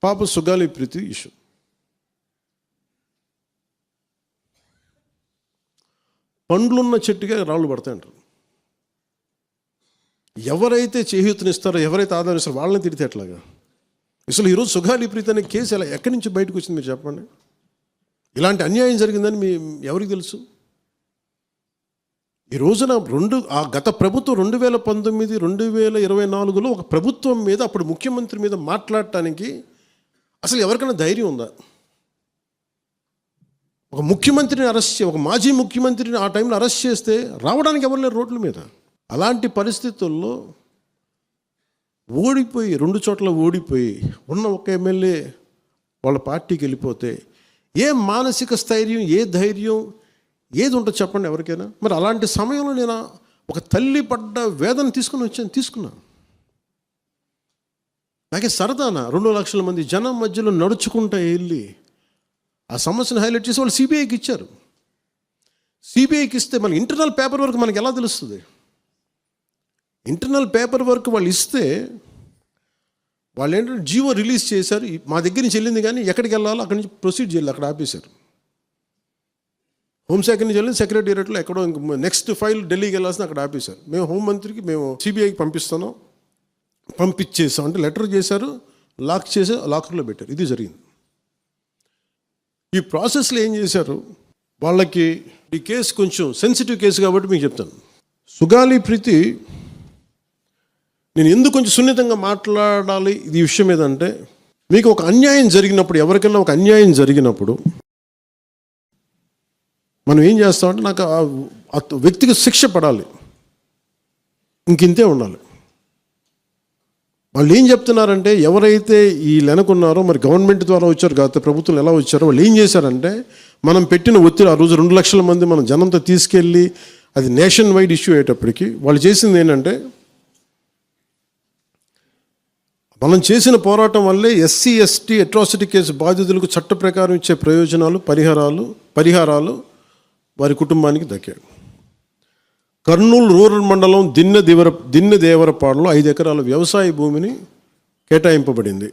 పాప సుగాలి ప్రీతి ఇష్యూ. పండ్లున్న చెట్టుగా రాళ్ళు పడతాయంటారు. ఎవరైతే చేయూతనిస్తారో, ఎవరైతే ఆదరిస్తారో వాళ్ళని తిడితే ఎట్లాగా? అసలు ఈరోజు సుగాలి ప్రీతి అనే కేసు ఎలా ఎక్కడి నుంచి బయటకు వచ్చింది మీరు చెప్పండి. ఇలాంటి అన్యాయం జరిగిందని ఎవరికి తెలుసు? ఈ రోజున గత ప్రభుత్వం 2019, 2024లో ఒక ప్రభుత్వం మీద, అప్పుడు ముఖ్యమంత్రి మీద మాట్లాడటానికి అసలు ఎవరికైనా ధైర్యం ఉందా? ఒక ముఖ్యమంత్రిని ఒక మాజీ ముఖ్యమంత్రిని ఆ టైంలో అరెస్ట్ చేస్తే రావడానికి ఎవరు లేరు రోడ్ల మీద. అలాంటి పరిస్థితుల్లో ఓడిపోయి 2 చోట్ల ఓడిపోయి ఉన్న ఒక ఎమ్మెల్యే వాళ్ళ పార్టీకి వెళ్ళిపోతే ఏ మానసిక స్థైర్యం, ఏ ధైర్యం, ఏది ఉంటుంది చెప్పండి ఎవరికైనా? మరి అలాంటి సమయంలో నేను ఒక తల్లి పడ్డ వేదన తీసుకున్నా. నాకే సరదానా 2 లక్షల మంది జనం మధ్యలో నడుచుకుంటూ వెళ్ళి ఆ సమస్యను హైలైట్ చేసి వాళ్ళు సిబిఐకి ఇచ్చారు. సిబిఐకి ఇస్తే మన ఇంటర్నల్ పేపర్ వర్క్ మనకి ఎలా తెలుస్తుంది? ఇంటర్నల్ పేపర్ వర్క్ వాళ్ళు ఇస్తే వాళ్ళు ఏంటంటే జీవో రిలీజ్ చేశారు. మా దగ్గర నుంచి వెళ్ళింది కానీ ఎక్కడికి వెళ్ళాలో అక్కడి నుంచి ప్రొసీడ్ చేయాలి, అక్కడ ఆపేశారు. హోంశాఖ నుంచి వెళ్ళింది సెక్రటేరియట్లో ఎక్కడో నెక్స్ట్ ఫైల్ ఢిల్లీకి వెళ్ళాల్సిన అక్కడ ఆపేశారు. మేము హోంమంత్రికి మేము సిబిఐకి పంపించేసాం అంటే లెటర్ చేశారు, లాక్ చేసి లాకర్లో పెట్టారు. ఇది జరిగింది. ఈ ప్రాసెస్లో ఏం చేశారు, వాళ్ళకి ఈ కేసు కొంచెం సెన్సిటివ్ కేసు కాబట్టి మీకు చెప్తాను. సుగాలి ప్రీతి నేను ఎందుకు కొంచెం సున్నితంగా మాట్లాడాలి ఈ విషయం ఏదంటే, మీకు ఒక అన్యాయం జరిగినప్పుడు, ఎవరికైనా ఒక అన్యాయం జరిగినప్పుడు మనం ఏం చేస్తామంటే నాకు ఆ వ్యక్తికి శిక్ష పడాలి, ఇంకింతే ఉండాలి. వాళ్ళు ఏం చెప్తున్నారంటే, ఎవరైతే ఈ వెనకున్నారో, మరి గవర్నమెంట్ ద్వారా వచ్చారు కాకపోతే ప్రభుత్వం ఎలా వచ్చారో, వాళ్ళు ఏం చేశారంటే మనం పెట్టిన ఒత్తిడి ఆ రోజు 2 లక్షల మంది మనం జనంతో తీసుకెళ్ళి అది నేషన్ వైడ్ ఇష్యూ అయ్యేటప్పటికి వాళ్ళు చేసింది ఏంటంటే, మనం చేసిన పోరాటం వల్లే ఎస్సీ ఎస్టీ అట్రాసిటీ కేసు బాధితులకు చట్ట ప్రకారం ఇచ్చే ప్రయోజనాలు, పరిహారాలు వారి కుటుంబానికి దక్కాయి. కర్నూలు రూరల్ మండలం దిన్నెదేవరపాడులో 5 ఎకరాల వ్యవసాయ భూమిని కేటాయింపబడింది.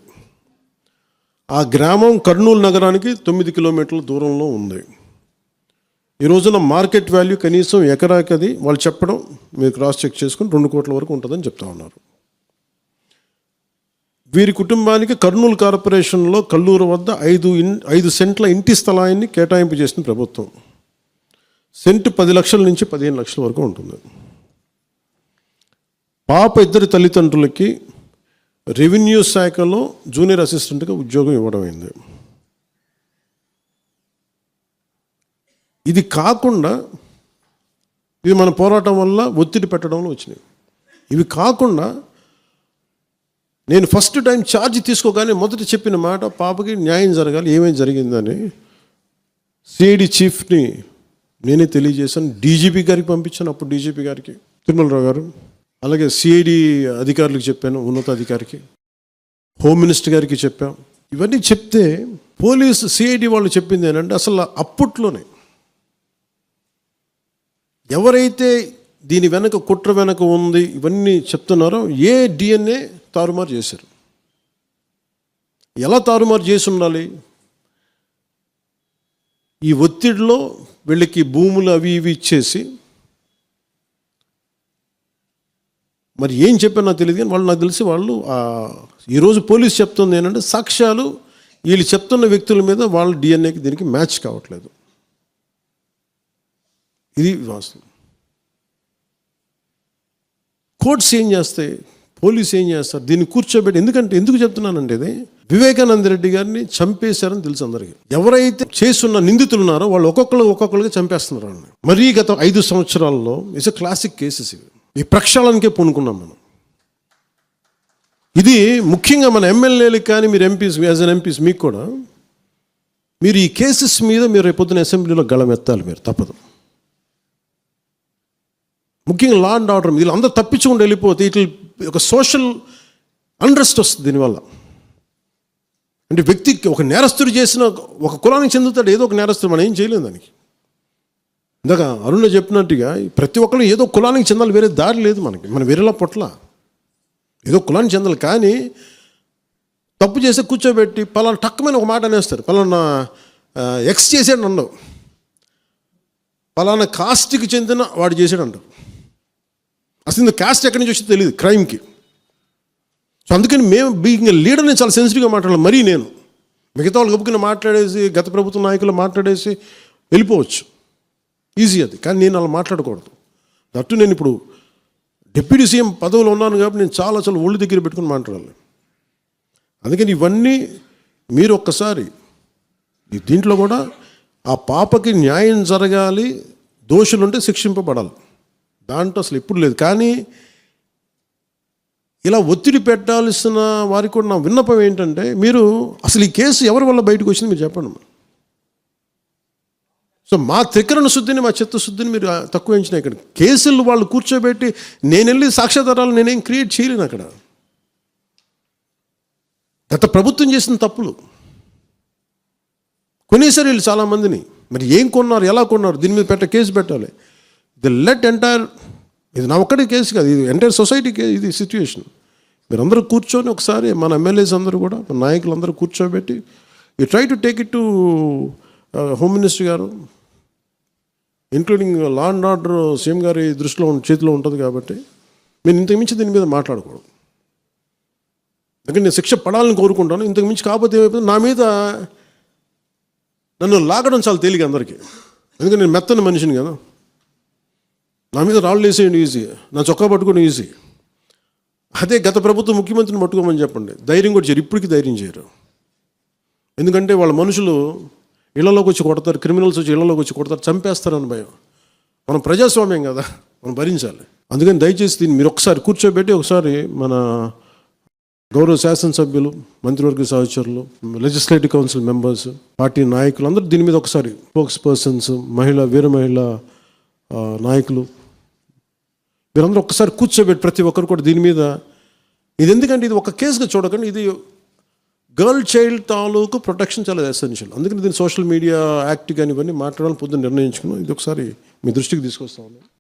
ఆ గ్రామం కర్నూలు నగరానికి 9 కిలోమీటర్ల దూరంలో ఉంది. ఈ రోజున మార్కెట్ వాల్యూ కనీసం ఎకరాకి అది వాళ్ళు చెప్పడం మీరు క్రాస్ చెక్ చేసుకుని 2 కోట్ల వరకు ఉంటుందని చెప్తా ఉన్నారు. వీరి కుటుంబానికి కర్నూలు కార్పొరేషన్లో కల్లూరు వద్ద 5 సెంట్ల ఇంటి స్థలాన్ని కేటాయింపు చేసిన ప్రభుత్వం. సెంటు 10 లక్షల నుంచి 15 లక్షల వరకు ఉంటుంది. పాప 2 తల్లిదండ్రులకి రెవెన్యూ శాఖలో జూనియర్ అసిస్టెంట్గా ఉద్యోగం ఇవ్వడం అయింది. ఇది కాకుండా ఇది మన పోరాటం వల్ల ఒత్తిడి పెట్టడంలో వచ్చినాయి. ఇవి కాకుండా నేను ఫస్ట్ టైం ఛార్జ్ తీసుకోగానే మొదట చెప్పిన మాట, పాపకి న్యాయం జరగాలి, ఏమేమి జరిగిందని సిఐడి చీఫ్ని నేనే తెలియజేశాను. డీజీపీ గారికి పంపించాను, అప్పుడు డీజీపీ గారికి తిరుమలరావు గారు, అలాగే సిఐడి అధికారులకు చెప్పాను, ఉన్నతాధికారికి, హోమ్ మినిస్టర్ గారికి చెప్పాం. ఇవన్నీ చెప్తే పోలీసు సిఐడి వాళ్ళు చెప్పింది ఏంటంటే, అసలు అప్పట్లోనే ఎవరైతే దీని వెనక కుట్ర వెనక ఉంది ఇవన్నీ చెప్తున్నారో ఏ డిఎన్ఏ తారుమారు చేశారు. ఎలా తారుమారు చేసి ఉండాలి? ఈ ఒత్తిడిలో వీళ్ళకి భూములు అవి ఇవి ఇచ్చేసి, మరి ఏం చెప్పారు నాకు తెలియదు కానీ వాళ్ళు నాకు తెలిసి వాళ్ళు ఈరోజు పోలీసు చెప్తుంది ఏంటంటే, సాక్ష్యాలు వీళ్ళు చెప్తున్న వ్యక్తుల మీద వాళ్ళ డిఎన్ఏకి దీనికి మ్యాచ్ కావట్లేదు. ఇది వాస్తవం. కోర్ట్స్ ఏం చేస్తాయి, పోలీసు ఏం చేస్తారు, దీన్ని కూర్చోబెట్టి. ఎందుకు చెప్తున్నానంటే, ఇది వివేకానంద రెడ్డి గారిని చంపేశారని తెలుసు అందరికీ. ఎవరైతే చేస్తున్న నిందితులు ఉన్నారో వాళ్ళు ఒక్కొక్కరుగా చంపేస్తున్నారు. మరీ గత 5 సంవత్సరాల్లో ఇట్స్ ఎ క్లాసిక్ కేసెస్ ఇవి. ఈ ప్రక్షాళనకే పూనుకున్నాం మనం. ఇది ముఖ్యంగా మన ఎమ్మెల్యేలకు కానీ, మీరు ఎంపీస్, యాజ్ అన్ ఎంపీస్ మీకు కూడా, మీరు ఈ కేసెస్ మీద మీరు రేపొద్దున అసెంబ్లీలో గళమెత్తాలి. మీరు తప్పదు. ముఖ్యంగా లా అండ్ ఆర్డర్ వీళ్ళు అందరూ తప్పించుకుంటూ వెళ్ళిపోతే ఇట్లా ఒక సోషల్ అన్రెస్ట్ వస్తుంది దీనివల్ల. అంటే వ్యక్తికి ఒక నేరస్తుడు చేసిన ఒక కులానికి చెందుతాడు, ఏదో ఒక నేరస్తుడు, మనం ఏం చేయలేము దానికి. ఇందాక అరుణ చెప్పినట్టుగా ప్రతి ఒక్కరు ఏదో కులానికి చెందాలి, వేరే దారి లేదు మనకి. మనం వేరేలా పొట్ల ఏదో కులానికి చెందాలి. కానీ తప్పు చేస్తే కూర్చోబెట్టి పలానా టక్కమైన ఒక మాట అనేస్తారు. పలానా ఎక్స్ చేసాడు అన్నావు, పలానా కాస్ట్కి చెందిన వాడు చేసాడు అంటావు. అసలు ఇంత కాస్ట్ ఎక్కడి నుంచి వచ్చి తెలియదు క్రైమ్కి. సో అందుకని మేము బీయింగ్ లీడర్ నేను చాలా సెన్సిటివ్గా మాట్లాడాలి. మరీ నేను మిగతా వాళ్ళు గబుకుని మాట్లాడేసి గత ప్రభుత్వ నాయకులు మాట్లాడేసి వెళ్ళిపోవచ్చు, ఈజీ అది. కానీ నేను అలా మాట్లాడకూడదు. దట్టు నేను ఇప్పుడు డిప్యూటీ సీఎం పదవిలో ఉన్నాను కాబట్టి నేను చాలా ఒళ్ళు దగ్గర పెట్టుకుని మాట్లాడాలి. అందుకని ఇవన్నీ మీరు ఒక్కసారి దీంట్లో కూడా ఆ పాపకి న్యాయం జరగాలి, దోషులు ఉంటే శిక్షింపబడాలి, దాంట్లో అసలు ఎప్పుడు లేదు. కానీ ఇలా ఒత్తిడి పెట్టాల్సిన వారికి కూడా నా విన్నపం ఏంటంటే, మీరు అసలు ఈ కేసు ఎవరి వల్ల బయటకు వచ్చింది మీరు చెప్పండి. సో మా త్రికరణ శుద్ధిని, మా చిత్తశుద్ధిని మీరు తక్కువ ఎంచిన. ఇక్కడ కేసులు వాళ్ళు కూర్చోబెట్టి నేను వెళ్ళి సాక్ష్యాధారాలు నేనేం క్రియేట్ చేయలేను. అక్కడ గత ప్రభుత్వం చేసిన తప్పులు కొనేసారు వీళ్ళు చాలామందిని. మరి ఏం కొన్నారు, ఎలా కొన్నారు, దీని మీద కేసు పెట్టాలి. ది లెట్ ఎంటైర్, ఇది నా ఒక్కడే కేసు కాదు, ఇది ఎంటైర్ సొసైటీకి ఇది సిచ్యువేషన్. మీరందరూ కూర్చొని ఒకసారి మన ఎమ్మెల్యేస్ అందరూ కూడా, మన నాయకులందరూ కూర్చోబెట్టి you try to take it to home minister గారు, including law and order CM గారి దృష్టిలో చేతిలో ఉంటుంది. కాబట్టి నేను ఇంతకుమించి దీని మీద మాట్లాడకూడదు. అందుకని నేను శిక్ష పడాలని కోరుకుంటాను. ఇంతకుమించి కాకపోతే ఏమైపోతుంది, నా మీద నన్ను లాగడం చాలా తేలిక అందరికీ. ఎందుకంటే నేను మెత్తని మనిషిని కదా, నా మీద రాళ్ళు వేసేయండి ఈజీ, నా చొక్కా పట్టుకోవడం ఈజీ. అదే గత ప్రభుత్వం ముఖ్యమంత్రిని పట్టుకోమని చెప్పండి, ధైర్యం కూడా చేయరు, ఇప్పటికీ ధైర్యం చేయరు. ఎందుకంటే వాళ్ళ మనుషులు ఇళ్లలోకి వచ్చి కొడతారు, క్రిమినల్స్ వచ్చి ఇళ్లలోకి వచ్చి కొడతారు, చంపేస్తారని భయం. మనం ప్రజాస్వామ్యం కదా, మనం భరించాలి. అందుకని దయచేసి దీన్ని మీరు ఒకసారి కూర్చోబెట్టి ఒకసారి మన గౌరవ శాసనసభ్యులు, మంత్రివర్గ సహచరులు, లెజిస్లేటివ్ కౌన్సిల్ మెంబర్స్, పార్టీ నాయకులు అందరూ దీని మీద ఒకసారి, స్పోక్స్ పర్సన్స్, వీర మహిళా నాయకులు, మీరందరూ ఒక్కసారి కూర్చోబెట్టి ప్రతి ఒక్కరు కూడా దీని మీద, ఇది ఎందుకంటే ఇది ఒక కేసుగా చూడకండి, ఇది గర్ల్ చైల్డ్ తాలూకు ప్రొటెక్షన్ చాలా ఎసెన్షియల్. అందుకని దీన్ని సోషల్ మీడియా యాక్ట్ కానీ ఇవన్నీ మాట్లాడాలని పొద్దున్న నిర్ణయించుకున్నాం. ఇది ఒకసారి మీ దృష్టికి తీసుకొస్తాను.